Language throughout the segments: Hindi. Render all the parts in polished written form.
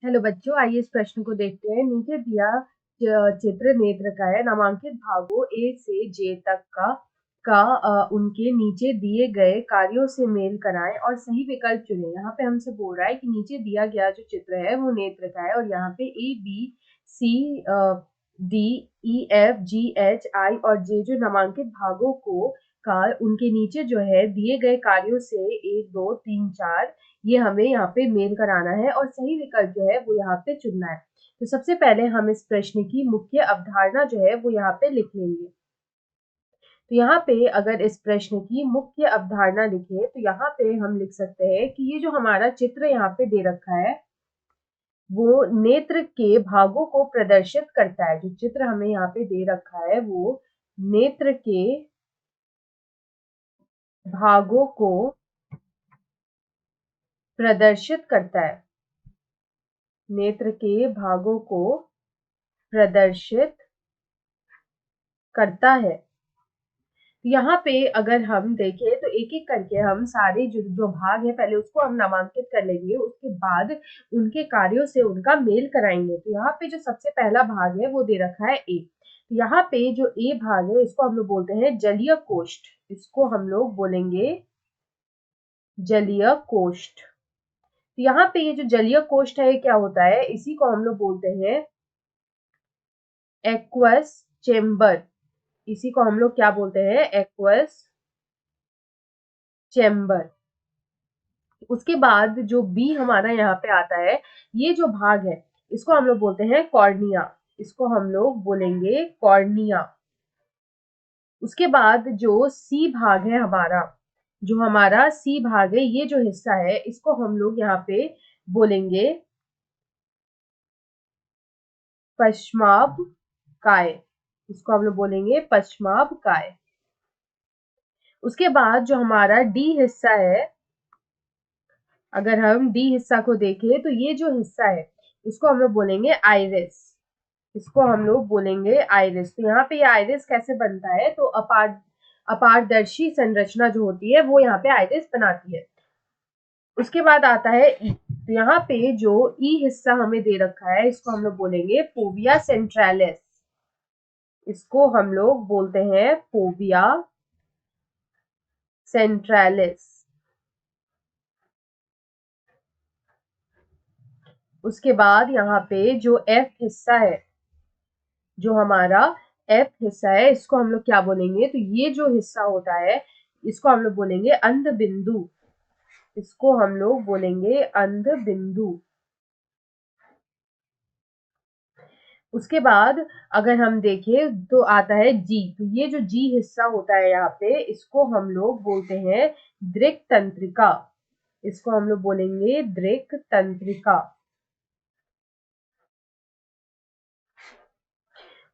हेलो बच्चों, आइए इस प्रश्न को देखते हैं। नीचे दिया चित्र नेत्र का है। नामांकित भागों ए से जे तक का उनके नीचे दिए गए कार्यों से मेल कराएं और सही विकल्प चुनें। यहाँ पे हमसे बोल रहा है कि नीचे दिया गया जो चित्र है वो नेत्र का है और यहाँ पे A B C D E F G H I और जे जो नामांकित भागों को का उनके नीचे जो है दिए गए कार्यों से 1 2 3 4 ये हमें यहाँ पे मेल कराना है और सही विकल्प जो है वो यहाँ पे चुनना है। तो सबसे पहले हम इस प्रश्न की मुख्य अवधारणा जो है वो यहाँ पे लिख लेंगे। तो यहाँ पे अगर इस प्रश्न की मुख्य अवधारणा लिखे तो यहाँ पे हम लिख सकते हैं कि ये जो हमारा चित्र यहाँ पे दे रखा है वो नेत्र के भागों को प्रदर्शित करता है। जो चित्र हमें यहाँ पे दे रखा है वो नेत्र के भागों को प्रदर्शित करता है। नेत्र के भागों को प्रदर्शित करता है। यहाँ पे अगर हम देखें तो एक एक करके हम सारे जो भाग है पहले उसको हम नामांकित कर लेंगे, उसके बाद उनके कार्यों से उनका मेल कराएंगे। तो यहाँ पे जो सबसे पहला भाग है वो दे रखा है ए। तो यहाँ पे जो ए भाग है इसको हम लोग बोलते हैं जलीय कोष्ठ। इसको हम लोग बोलेंगे जलीय कोष्ठ। तो यहाँ पे ये जो जलीय कोष्ठ है क्या होता है, इसी को हम लोग बोलते हैं एक्वस चेम्बर। इसी को हम लोग क्या बोलते हैं, एक्वस चेम्बर। उसके बाद जो बी हमारा यहाँ पे आता है, ये जो भाग है इसको हम लोग बोलते हैं कॉर्निया। इसको हम लोग बोलेंगे कॉर्निया। उसके बाद जो सी भाग है हमारा, जो हमारा सी भाग है, ये जो हिस्सा है इसको हम लोग यहाँ पे बोलेंगे पश्चाभ काय। इसको हम लोग बोलेंगे पश्चाभ काय। उसके बाद जो हमारा डी हिस्सा है, अगर हम डी हिस्सा को देखें तो ये जो हिस्सा है इसको हम लोग बोलेंगे आइरिस। इसको हम लोग बोलेंगे आइरिस। तो यहाँ पे ये आइरिस कैसे बनता है, तो अपारदर्शी संरचना जो होती है वो यहाँ पे आइरिस बनाती है। उसके बाद आता है ई। तो यहाँ पे जो ई हिस्सा हमें दे रखा है इसको हम लोग बोलेंगे फोविया सेंट्रालिस। इसको हम लोग बोलते हैं फोविया सेंट्रालिस। उसके बाद यहाँ पे जो एफ हिस्सा है, जो हमारा एफ हिस्सा है इसको हम लोग क्या बोलेंगे, तो ये जो हिस्सा होता है इसको हम लोग बोलेंगे अंध बिंदु। इसको हम लोग बोलेंगे अंध बिंदु। उसके बाद अगर हम देखें तो आता है जी। तो ये जो जी हिस्सा होता है यहाँ पे इसको हम लोग बोलते हैं दृक् तंत्रिका। इसको हम लोग बोलेंगे दृक् तंत्रिका।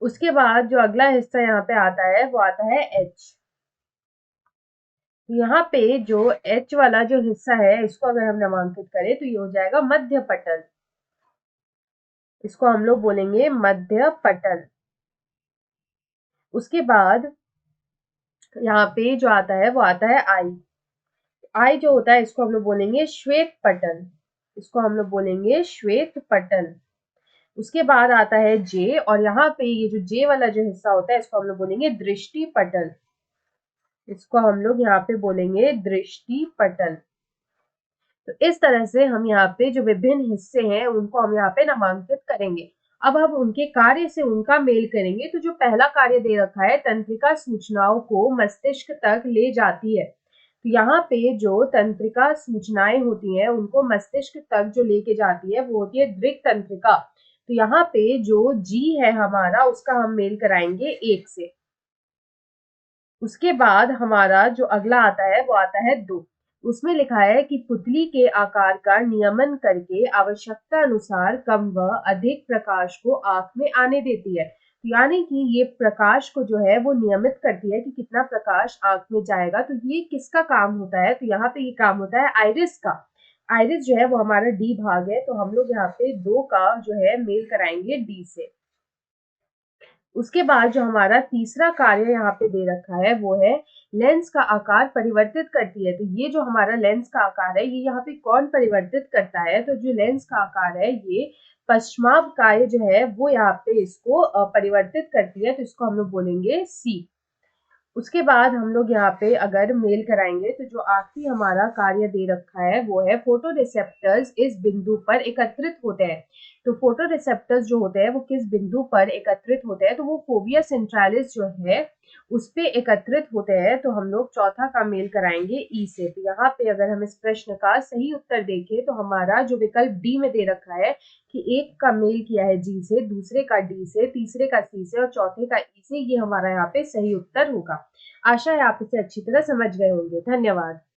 उसके बाद जो अगला हिस्सा यहाँ पे आता है वो आता है एच। यहाँ पे जो एच वाला जो हिस्सा है इसको अगर हम नामांकित करें तो ये हो जाएगा मध्य पटल। इसको हम लोग बोलेंगे मध्य पटल। उसके बाद यहाँ पे जो आता है वो आता है आई। आई जो होता है इसको हम लोग बोलेंगे श्वेत पटल। इसको हम लोग बोलेंगे श्वेत पटल। उसके बाद आता है जे और यहाँ पे ये जो जे वाला जो हिस्सा होता है इसको हम लोग बोलेंगे दृष्टि पटल। इसको हम लोग यहाँ पे बोलेंगे दृष्टि पटल। तो इस तरह से हम यहाँ पे जो विभिन्न हिस्से हैं उनको हम यहाँ पे नामांकित करेंगे। अब हम उनके कार्य से उनका मेल करेंगे। तो जो पहला कार्य दे रखा है, तंत्रिका सूचनाओं को मस्तिष्क तक ले जाती है। तो यहाँ पे जो तंत्रिका सूचनाएं होती हैं उनको मस्तिष्क तक जो लेके जाती है वो होती है दृक् तंत्रिका। तो यहाँ पे जो जी है हमारा उसका हम मेल कराएंगे 1 से। उसके बाद हमारा जो अगला आता है वो आता है 2। उसमें लिखा है कि पुतली के आकार का नियमन करके आवश्यकता अनुसार कम व अधिक प्रकाश को आंख में आने देती है। यानी कि ये प्रकाश को जो है वो नियमित करती है कि कितना प्रकाश आंख में जाएगा। तो ये किसका काम होता है, तो यहाँ पे ये काम होता है आइरिस का। आइरिस जो है वो हमारा डी भाग है। तो हम लोग यहाँ पे 2 का जो है मेल कराएंगे डी से। उसके बाद जो हमारा तीसरा कार्य यहाँ पे दे रखा है वो है लेंस का आकार परिवर्तित करती है। तो ये जो हमारा लेंस का आकार है ये यहाँ पे कौन परिवर्तित करता है? तो जो लेंस का आकार है ये पश्चिमावकाय जो है वो यहाँ पे इसको परिवर्तित करती है, तो इसको हम लोग बोलेंगे सी। उसके बाद हम लोग यहाँ पे अगर मेल कराएंगे तो जो आखिरी हमारा कार्य दे रखा है वो है फोटो रिसेप्टर्स इस बिंदु पर एकत्रित होते हैं। तो फोटो रिसेप्टर्स जो होते हैं वो किस बिंदु पर एकत्रित होते हैं? तो वो फोविया सेंट्रालिस जो है उस पे एकत्रित होते हैं। तो हम लोग चौथा का मेल कराएंगे ई से। तो यहाँ पे अगर हम इस प्रश्न का सही उत्तर देखें तो हमारा जो विकल्प डी में दे रखा है कि एक का मेल किया है जी से, दूसरे का डी से, तीसरे का सी से और चौथे का ई से, ये हमारा यहाँ पे सही उत्तर होगा। आशा है आप इसे अच्छी तरह समझ गए होंगे। धन्यवाद।